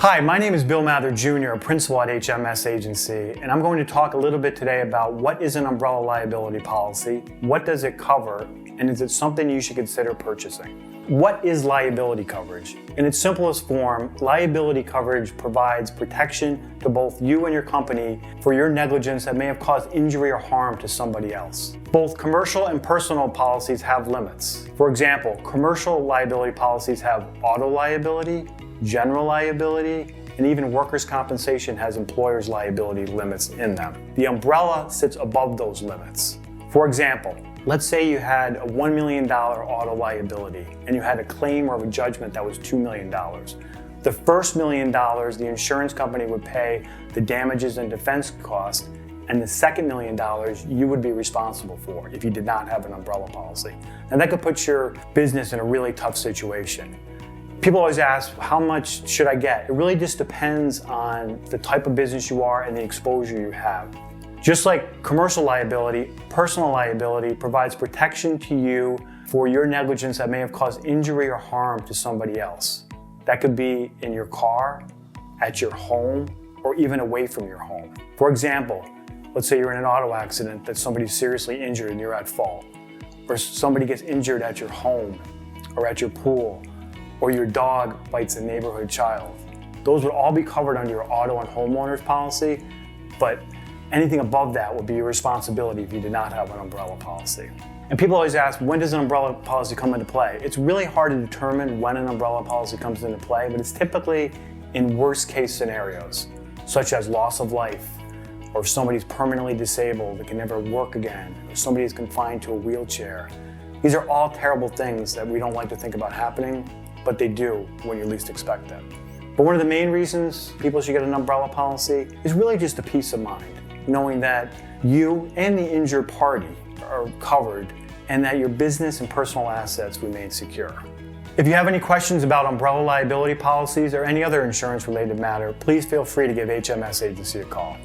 Hi, my name is Bill Mather Jr., a principal at HMS Agency, and I'm going to talk a little bit today about what is an umbrella liability policy, what does it cover, and is it something you should consider purchasing? What is liability coverage? In its simplest form, liability coverage provides protection to both you and your company for your negligence that may have caused injury or harm to somebody else. Both commercial and personal policies have limits. For example, commercial liability policies have auto liability, general liability, and even workers' compensation has employers' liability limits in them. The umbrella sits above those limits. For example, let's say you had a $1 million auto liability and you had a claim or a judgment that was $2 million. The first $1 million, the insurance company would pay the damages and defense costs, and the second $1 million you would be responsible for if you did not have an umbrella policy. And that could put your business in a really tough situation. People always ask, how much should I get? It really just depends on the type of business you are and the exposure you have. Just like commercial liability, personal liability provides protection to you for your negligence that may have caused injury or harm to somebody else. That could be in your car, at your home, or even away from your home. For example, let's say you're in an auto accident that somebody's seriously injured and you're at fault, or somebody gets injured at your home or at your pool, or your dog bites a neighborhood child. Those would all be covered under your auto and homeowner's policy, but anything above that would be your responsibility if you did not have an umbrella policy. And people always ask, when does an umbrella policy come into play? It's really hard to determine when an umbrella policy comes into play, but it's typically in worst case scenarios, such as loss of life, or if somebody's permanently disabled and can never work again, or somebody is confined to a wheelchair. These are all terrible things that we don't like to think about happening, but they do when you least expect them. But one of the main reasons people should get an umbrella policy is really just a peace of mind, knowing that you and the injured party are covered and that your business and personal assets remain secure. If you have any questions about umbrella liability policies or any other insurance-related matter, please feel free to give HMS Agency a call.